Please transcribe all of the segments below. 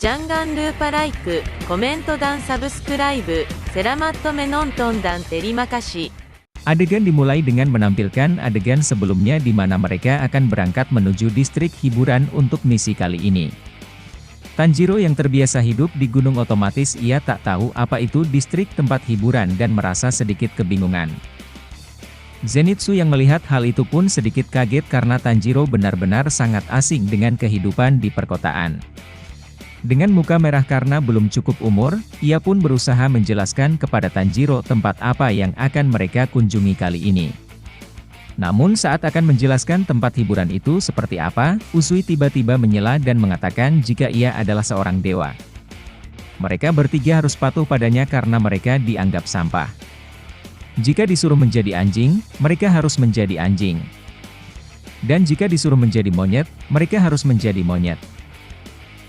Jangan lupa like, コメントdan subscribe. Selamat menonton dan terima kasih. Adegan dimulai dengan menampilkan adegan sebelumnya di mana mereka akan berangkat menuju distrik hiburan untuk misi kali ini. Tanjiro yang terbiasa hidup di gunung otomatis ia tak tahu apa itu distrik tempat hiburan dan merasa sedikit kebingungan. Zenitsu yang melihat hal itu pun sedikit kaget karena Tanjiro benar-benar sangat asing dengan kehidupan di perkotaan. Dengan muka merah karena belum cukup umur, ia pun berusaha menjelaskan kepada Tanjiro tempat apa yang akan mereka kunjungi kali ini. Namun saat akan menjelaskan tempat hiburan itu seperti apa, Uzui tiba-tiba menyela dan mengatakan jika ia adalah seorang dewa. Mereka bertiga harus patuh padanya karena mereka dianggap sampah. Jika disuruh menjadi anjing, mereka harus menjadi anjing. Dan jika disuruh menjadi monyet, mereka harus menjadi monyet.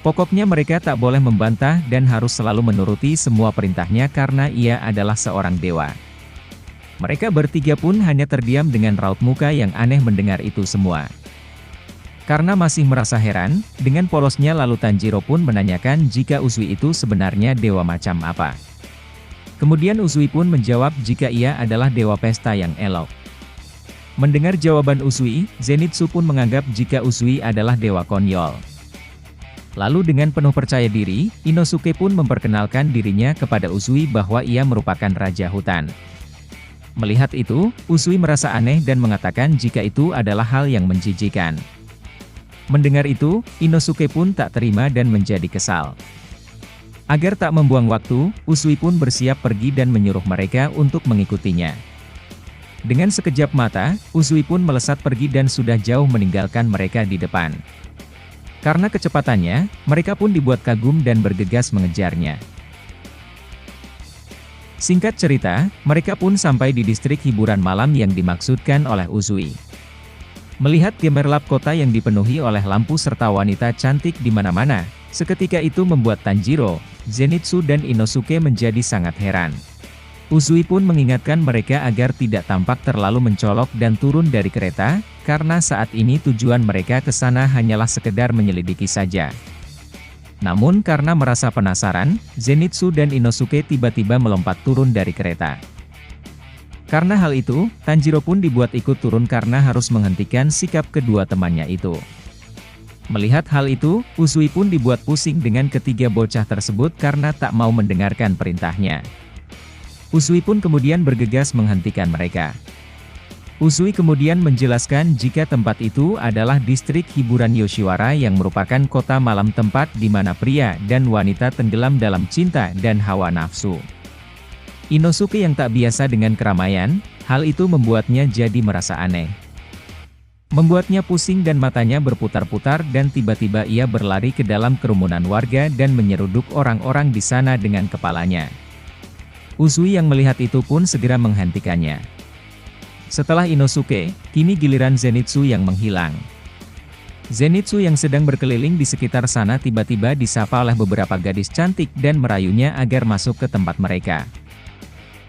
Pokoknya mereka tak boleh membantah dan harus selalu menuruti semua perintahnya karena ia adalah seorang dewa. Mereka bertiga pun hanya terdiam dengan raut muka yang aneh mendengar itu semua. Karena masih merasa heran, dengan polosnya lalu Tanjiro pun menanyakan jika Uzui itu sebenarnya dewa macam apa. Kemudian Uzui pun menjawab jika ia adalah dewa pesta yang elok. Mendengar jawaban Uzui, Zenitsu pun menganggap jika Uzui adalah dewa konyol. Lalu dengan penuh percaya diri, Inosuke pun memperkenalkan dirinya kepada Uzui bahwa ia merupakan raja hutan. Melihat itu, Uzui merasa aneh dan mengatakan jika itu adalah hal yang menjijikan. Mendengar itu, Inosuke pun tak terima dan menjadi kesal. Agar tak membuang waktu, Uzui pun bersiap pergi dan menyuruh mereka untuk mengikutinya. Dengan sekejap mata, Uzui pun melesat pergi dan sudah jauh meninggalkan mereka di depan. Karena kecepatannya, mereka pun dibuat kagum dan bergegas mengejarnya. Singkat cerita, mereka pun sampai di distrik hiburan malam yang dimaksudkan oleh Uzui. Melihat gemerlap kota yang dipenuhi oleh lampu serta wanita cantik di mana-mana, seketika itu membuat Tanjiro, Zenitsu dan Inosuke menjadi sangat heran. Uzui pun mengingatkan mereka agar tidak tampak terlalu mencolok dan turun dari kereta, karena saat ini tujuan mereka ke sana hanyalah sekedar menyelidiki saja. Namun karena merasa penasaran, Zenitsu dan Inosuke tiba-tiba melompat turun dari kereta. Karena hal itu, Tanjiro pun dibuat ikut turun karena harus menghentikan sikap kedua temannya itu. Melihat hal itu, Uzui pun dibuat pusing dengan ketiga bocah tersebut karena tak mau mendengarkan perintahnya. Uzui pun kemudian bergegas menghentikan mereka. Uzui kemudian menjelaskan jika tempat itu adalah distrik hiburan Yoshiwara yang merupakan kota malam tempat di mana pria dan wanita tenggelam dalam cinta dan hawa nafsu. Inosuke yang tak biasa dengan keramaian, hal itu membuatnya jadi merasa aneh. Membuatnya pusing dan matanya berputar-putar dan tiba-tiba ia berlari ke dalam kerumunan warga dan menyeruduk orang-orang di sana dengan kepalanya. Uzui yang melihat itu pun segera menghentikannya. Setelah Inosuke, kini giliran Zenitsu yang menghilang. Zenitsu yang sedang berkeliling di sekitar sana tiba-tiba disapa oleh beberapa gadis cantik dan merayunya agar masuk ke tempat mereka.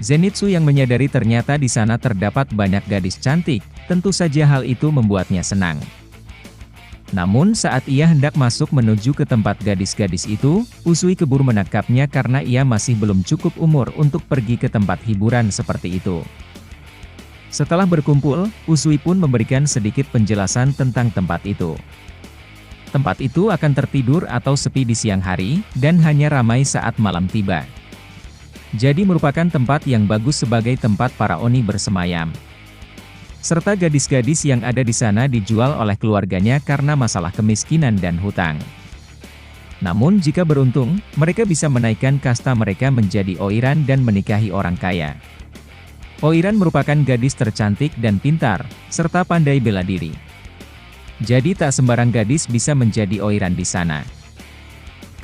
Zenitsu yang menyadari ternyata di sana terdapat banyak gadis cantik, tentu saja hal itu membuatnya senang. Namun saat ia hendak masuk menuju ke tempat gadis-gadis itu, Uzui keburu menangkapnya karena ia masih belum cukup umur untuk pergi ke tempat hiburan seperti itu. Setelah berkumpul, Uzui pun memberikan sedikit penjelasan tentang tempat itu. Tempat itu akan tertidur atau sepi di siang hari, dan hanya ramai saat malam tiba. Jadi merupakan tempat yang bagus sebagai tempat para oni bersemayam. Serta gadis-gadis yang ada di sana dijual oleh keluarganya karena masalah kemiskinan dan hutang. Namun jika beruntung, mereka bisa menaikkan kasta mereka menjadi oiran dan menikahi orang kaya. Oiran merupakan gadis tercantik dan pintar, serta pandai bela diri. Jadi tak sembarang gadis bisa menjadi oiran di sana.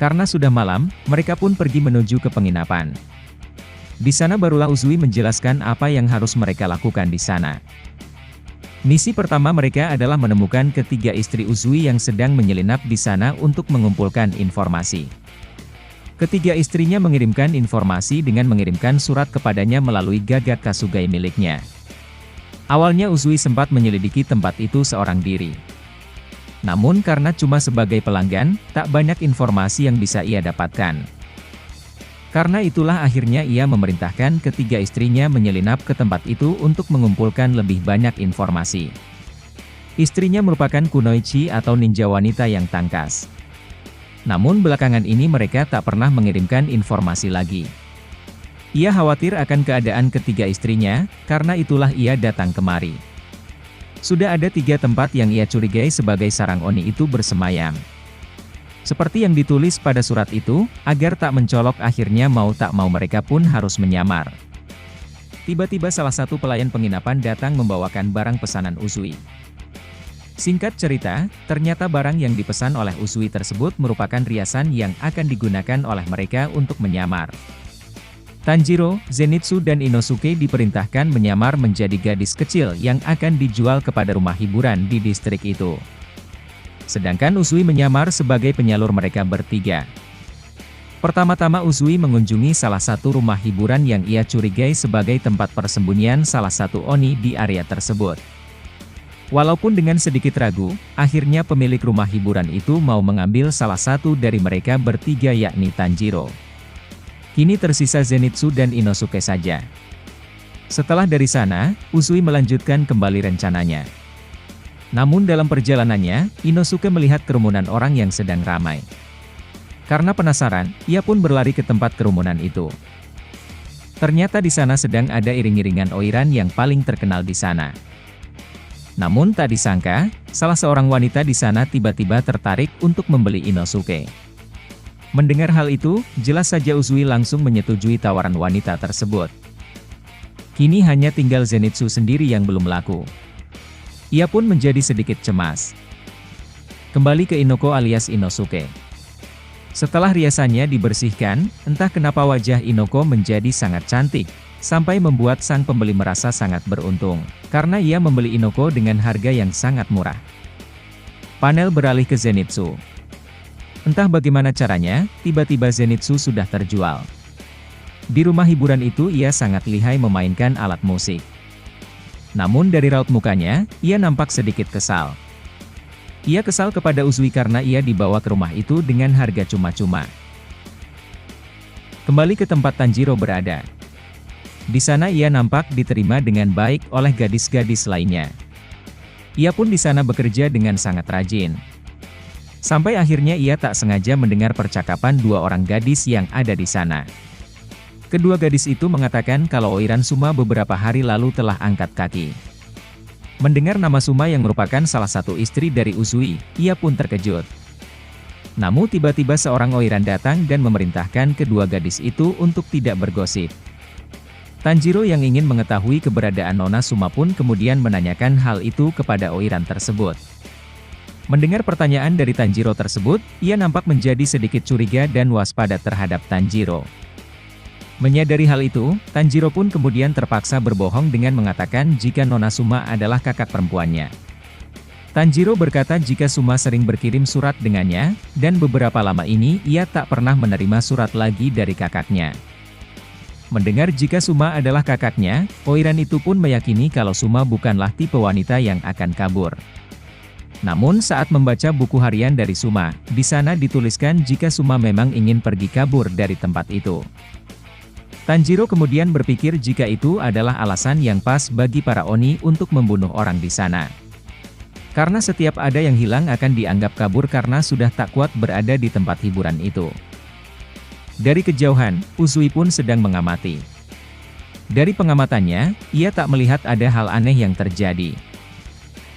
Karena sudah malam, mereka pun pergi menuju ke penginapan. Di sana barulah Uzui menjelaskan apa yang harus mereka lakukan di sana. Misi pertama mereka adalah menemukan ketiga istri Uzui yang sedang menyelinap di sana untuk mengumpulkan informasi. Ketiga istrinya mengirimkan informasi dengan mengirimkan surat kepadanya melalui gagak Kasugai miliknya. Awalnya Uzui sempat menyelidiki tempat itu seorang diri. Namun karena cuma sebagai pelanggan, tak banyak informasi yang bisa ia dapatkan. Karena itulah akhirnya ia memerintahkan ketiga istrinya menyelinap ke tempat itu untuk mengumpulkan lebih banyak informasi. Istrinya merupakan kunoichi atau ninja wanita yang tangkas. Namun belakangan ini mereka tak pernah mengirimkan informasi lagi. Ia khawatir akan keadaan ketiga istrinya, karena itulah ia datang kemari. Sudah ada 3 tempat yang ia curigai sebagai sarang Oni itu bersemayam. Seperti yang ditulis pada surat itu, agar tak mencolok akhirnya mau tak mau mereka pun harus menyamar. Tiba-tiba salah satu pelayan penginapan datang membawakan barang pesanan Uzui. Singkat cerita, ternyata barang yang dipesan oleh Uzui tersebut merupakan riasan yang akan digunakan oleh mereka untuk menyamar. Tanjiro, Zenitsu dan Inosuke diperintahkan menyamar menjadi gadis kecil yang akan dijual kepada rumah hiburan di distrik itu. Sedangkan Uzui menyamar sebagai penyalur mereka bertiga. Pertama-tama Uzui mengunjungi salah satu rumah hiburan yang ia curigai sebagai tempat persembunyian salah satu Oni di area tersebut. Walaupun dengan sedikit ragu, akhirnya pemilik rumah hiburan itu mau mengambil salah satu dari mereka bertiga yakni Tanjiro. Kini tersisa Zenitsu dan Inosuke saja. Setelah dari sana, Uzui melanjutkan kembali rencananya. Namun dalam perjalanannya, Inosuke melihat kerumunan orang yang sedang ramai. Karena penasaran, ia pun berlari ke tempat kerumunan itu. Ternyata di sana sedang ada iring-iringan Oiran yang paling terkenal di sana. Namun tak disangka, salah seorang wanita di sana tiba-tiba tertarik untuk membeli Inosuke. Mendengar hal itu, jelas saja Uzui langsung menyetujui tawaran wanita tersebut. Kini hanya tinggal Zenitsu sendiri yang belum laku. Ia pun menjadi sedikit cemas. Kembali ke Inoko alias Inosuke. Setelah riasannya dibersihkan, entah kenapa wajah Inoko menjadi sangat cantik, sampai membuat sang pembeli merasa sangat beruntung, karena ia membeli Inoko dengan harga yang sangat murah. Panel beralih ke Zenitsu. Entah bagaimana caranya, tiba-tiba Zenitsu sudah terjual. Di rumah hiburan itu ia sangat lihai memainkan alat musik. Namun dari raut mukanya, ia nampak sedikit kesal. Ia kesal kepada Uzui karena ia dibawa ke rumah itu dengan harga cuma-cuma. Kembali ke tempat Tanjiro berada. Di sana ia nampak diterima dengan baik oleh gadis-gadis lainnya. Ia pun di sana bekerja dengan sangat rajin. Sampai akhirnya ia tak sengaja mendengar percakapan 2 orang gadis yang ada di sana. Kedua gadis itu mengatakan kalau Oiran Suma beberapa hari lalu telah angkat kaki. Mendengar nama Suma yang merupakan salah satu istri dari Uzui, ia pun terkejut. Namun tiba-tiba seorang Oiran datang dan memerintahkan kedua gadis itu untuk tidak bergosip. Tanjiro yang ingin mengetahui keberadaan Nona Suma pun kemudian menanyakan hal itu kepada Oiran tersebut. Mendengar pertanyaan dari Tanjiro tersebut, ia nampak menjadi sedikit curiga dan waspada terhadap Tanjiro. Menyadari hal itu, Tanjiro pun kemudian terpaksa berbohong dengan mengatakan jika Nona Suma adalah kakak perempuannya. Tanjiro berkata jika Suma sering berkirim surat dengannya, dan beberapa lama ini ia tak pernah menerima surat lagi dari kakaknya. Mendengar jika Suma adalah kakaknya, Oiran itu pun meyakini kalau Suma bukanlah tipe wanita yang akan kabur. Namun saat membaca buku harian dari Suma, di sana dituliskan jika Suma memang ingin pergi kabur dari tempat itu. Tanjiro kemudian berpikir jika itu adalah alasan yang pas bagi para Oni untuk membunuh orang di sana. Karena setiap ada yang hilang akan dianggap kabur karena sudah tak kuat berada di tempat hiburan itu. Dari kejauhan, Uzui pun sedang mengamati. Dari pengamatannya, ia tak melihat ada hal aneh yang terjadi.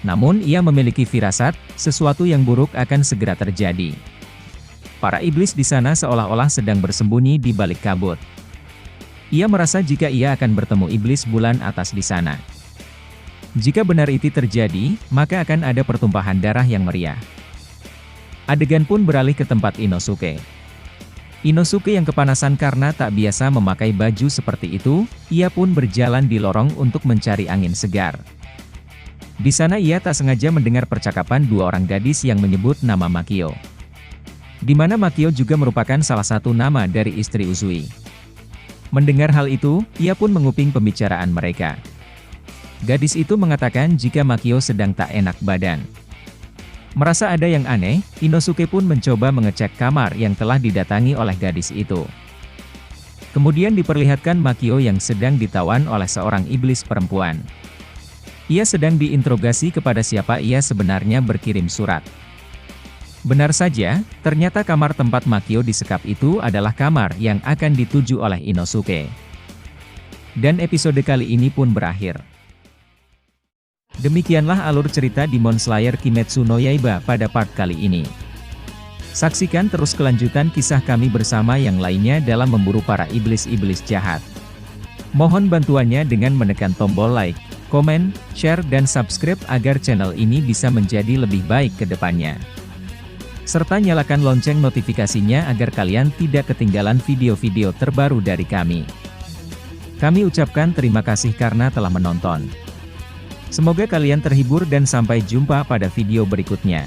Namun ia memiliki firasat, sesuatu yang buruk akan segera terjadi. Para iblis di sana seolah-olah sedang bersembunyi di balik kabut. Ia merasa jika ia akan bertemu iblis bulan atas di sana. Jika benar itu terjadi, maka akan ada pertumpahan darah yang meriah. Adegan pun beralih ke tempat Inosuke. Inosuke yang kepanasan karena tak biasa memakai baju seperti itu, ia pun berjalan di lorong untuk mencari angin segar. Di sana ia tak sengaja mendengar percakapan 2 orang gadis yang menyebut nama Makio. Di mana Makio juga merupakan salah satu nama dari istri Uzui. Mendengar hal itu, ia pun menguping pembicaraan mereka. Gadis itu mengatakan jika Makio sedang tak enak badan. Merasa ada yang aneh, Inosuke pun mencoba mengecek kamar yang telah didatangi oleh gadis itu. Kemudian diperlihatkan Makio yang sedang ditawan oleh seorang iblis perempuan. Ia sedang diinterogasi kepada siapa ia sebenarnya berkirim surat. Benar saja, ternyata kamar tempat Makio disekap itu adalah kamar yang akan dituju oleh Inosuke. Dan episode kali ini pun berakhir. Demikianlah alur cerita Demon Slayer Kimetsu no Yaiba pada part kali ini. Saksikan terus kelanjutan kisah kami bersama yang lainnya dalam memburu para iblis-iblis jahat. Mohon bantuannya dengan menekan tombol like, komen, share dan subscribe agar channel ini bisa menjadi lebih baik ke depannya. Serta nyalakan lonceng notifikasinya agar kalian tidak ketinggalan video-video terbaru dari kami. Kami ucapkan terima kasih karena telah menonton. Semoga kalian terhibur dan sampai jumpa pada video berikutnya.